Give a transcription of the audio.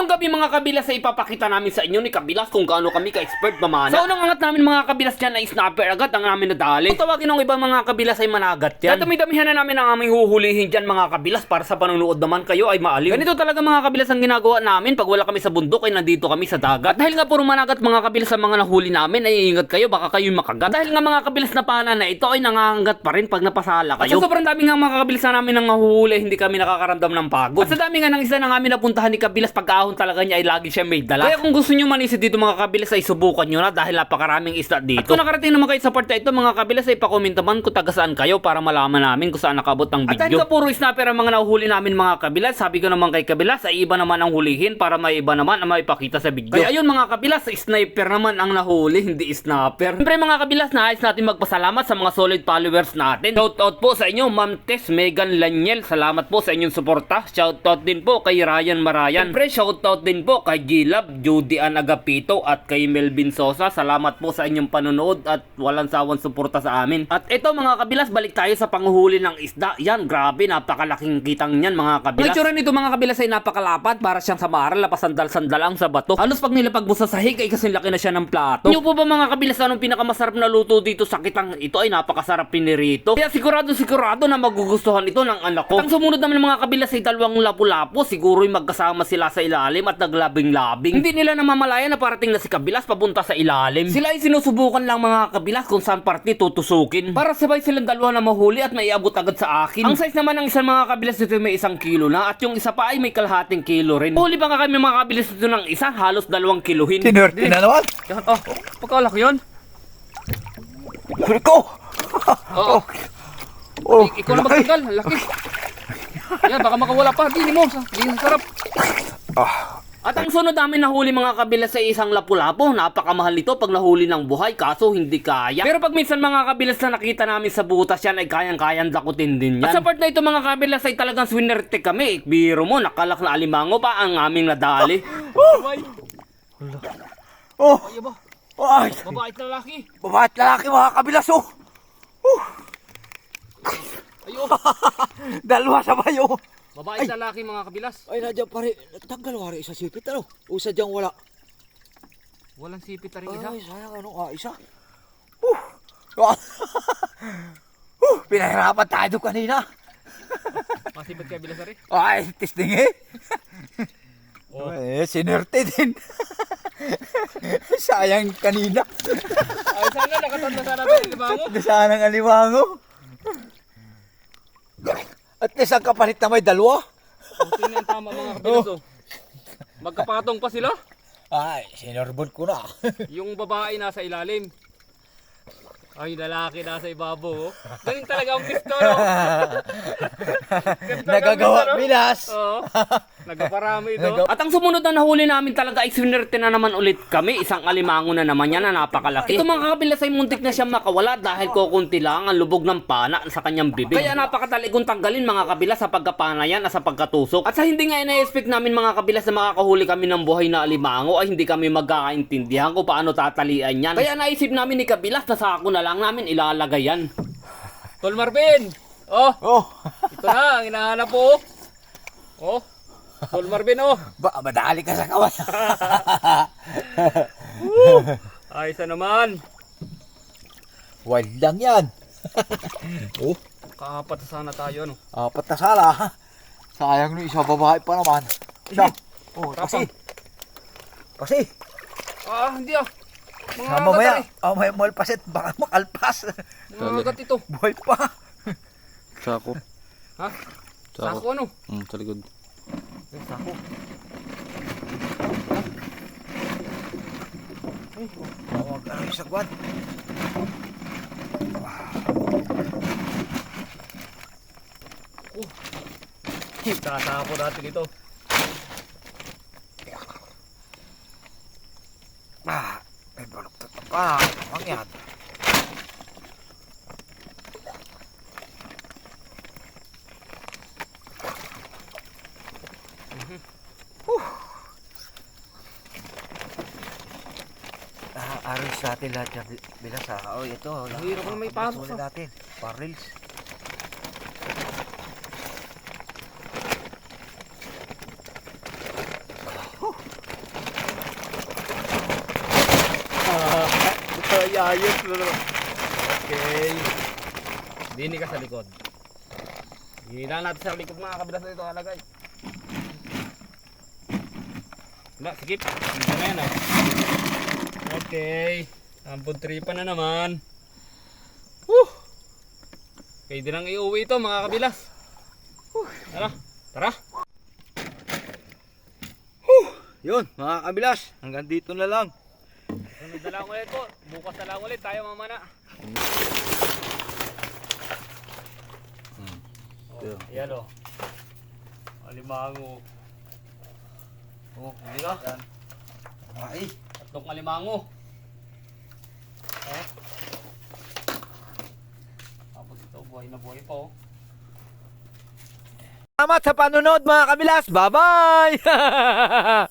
Ngayong gabi mga kabilas ay ipapakita namin sa inyo ni Kabilas kung gaano kami ka-expert mamana. Sa unang angat namin mga kabilas dyan ay snapper agad ang namin nadali. Kung tawagin ng ibang mga kabilas ay managat yan. Dadami-damihan na namin ang aming huhulihin dyan mga kabilas para sa panonood naman kayo ay maaliw. Ganito talaga mga kabilas ang ginagawa namin pag wala kami sa bundok ay nandito kami sa dagat. At dahil nga puro managat mga kabilas ang mga nahuli namin ay ingat kayo baka kayo makagat. Dahil nga mga kabilas na pana na ito ay nangangagat pa rin pag napasala kayo. At sa sobrang dami nga mga kabilas na namin nang nahuhuli hindi kami nakakaramdam ng pagod. At sa dami nga ng isla na namin napuntahan ni Kabilas pagkaahon talaga niya ay lagi siya may dala. Kaya kung gusto niyo manisid dito mga kabilas ay subukan niyo na dahil napakaraming isla dito. At kung nakarating naman kayo sa part na ito mga kabilas ay pa-comment naman kung taga saan kayo para malaman namin kung saan nakabot ang video. At dahil ka puro snapper ang mga nahuhuli namin mga kabilas, sabi ko naman kay Kabilas ay iba naman ang hulihin para may iba naman ang maipakita sa video. Kaya ayun mga kabilas, sniper naman ang nahuli, hindi snapper. Siyempre mga kabilas, nais natin magpasalamat sa mga solid followers natin. Shoutout po sa inyo Ma'am Tess Megan Laniel, salamat po sa inyong suporta. Shoutout din po kay Ryan Marayan. Siyempre shoutout din po kay Gilab, Judy Ann Agapito at kay Melvin Sosa. Salamat po sa inyong panonood at walang sawang suporta sa amin. At ito mga kabilas, balik tayo sa panguhuli ng isda. Yan, grabe, napakalaking kitang niyan mga kabilas. Ang itsura nito mga kabilas ay napakalapat, para siyang samaral, lapasandal-sandal ang sa bato. Halos pag nilapag mo sa sahig ay kasing laki na siya ng plato. Inyo po ba mga kabilas anong pinakamasarap na luto dito sa kitang ito? Ay napakasarap pinirito. Kaya sigurado na magugustuhan ito ng anak ko. At ang sumunod naman ng mga kabilas ay dalawang lapu-lapu. Siguro'y magkasama sila sa ilalim at naglabing-labing. Hindi nila namamalayan na parating na si Kabilas papunta sa ilalim. Sila ay sinusubukan lang mga kabilas kung saan parte tutusukin para sabay silang dalawa na mahuli at maiabot agad sa akin. Ang size naman ng isang mga kabilas dito may 1 kilo na at yung isa pa ay may kalahating kilo rin. Huli pa nga kami mga kabilas dito ng isa, halos 2 kiluhin. Tinerte na naman. Yan, oh, pagkalaki yun. Huli ko. Oo. Oh, Ikaw na magtagal, laki. Yan, baka makawala pa. Dini mo, di sarap. At ang sunod namin nahuli mga kabilas sa isang lapu-lapu, napakamahal nito pag nahuli ng buhay kaso hindi kaya. Pero pag minsan mga kabilas na nakita namin sa butas yan ay kayang-kayang dakutin din yan. At sa part na ito mga kabilas ay talagang swinerte kami. Biro mo, nakalak na alimango pa ang aming nadali. Oh, Ay ba? ay, Mabait na lalaki. babae at lalaki mga kabilas oh. Ayo, Dalawa sabay oh. mabait na lalaki mga kabilas. Ay, nadyan pare, tanggal wari isa sipit ano. O sadyang wala. Walang sipit na rin isa. Ay, sayang ano, isa. Pinahirapan tayo kanina. Masipit kay bilas rin. Ay, testing eh. Oh. Eh, sinerte din. Sayang kanina. Ay sana nakatanda sana tayo, di ba mo? Nasaan ang alimango? At least ang kapalit na may dalawa. Buti na yung tama mga kabilas oh. Magkapatong pa sila. Ay, sinorbon ko na. Yung babae nasa ilalim. Ay, lalaki nasa ibabaw. Oh. Galing talaga ang pisto, no? Nagagawa bilas. Oo. Nagpaparami ito. At ang sumunod na nahuli namin talaga ay swinerte na naman ulit kami. Isang alimango na naman yan na napakalaki. Ito mga kabilas ay muntik na siyang makawala dahil kukunti lang ang lubog ng pana sa kanyang bibig. Kaya napakatali kong tanggalin mga kabilas sa pagkapana yan at sa pagkatusok. At sa hindi nga ina-expect namin mga kabilas na makakahuli kami ng buhay na alimango ay hindi kami magkakaintindihan kung paano tatalian yan. Kaya naisip namin ni Kabilas na sako na lang namin ilalagay yan. Tol Marvin! Oh! Oh, Ito na, ang hinahanap po. Oh, Tol Marvin, oh. madali ka sa kawan. Ayos na naman. Wild lang yan. Oh, Kaapat na sana tayo, ano. apat na sala. Sayang no, isa babae pa naman. Isa. Oh, Tapang. Pasi. Ah, hindi ah. Mga Mamaya, agat eh. may malpasit, baka makalpas. Mga agat ito. Buhay pa. Sako. Ha? Sako ano? Sa likod. Sako. Tawag ano yung sagwan. Sasako natin ito. May baluktot pa. Ang yan. Aros natin lahat yung bilas ha. Oh, ito. Hirap na may pasok, Sulit natin. Barrels. Ayos na. Okay. Dini ka sa likod. Hilang natin sa likod mga kabilas na ito alagay. Wala, sikip. Dito na yan oh. Okay. Ampun tripa na naman. Woo! Okay, din ang iuwi ito mga kabilas. Tara, tara. Yun, mga kabilas. Hanggang dito na lang. Sunod na lang ulit po. Bukas na lang ulit tayo mamana. Oh, ayan o. Alimango. Oh, hindi na. Ay. Tatlong alimango. Tapos ito, buhay na buhay pa oh. Salamat sa panonood mga kabilas. Bye-bye!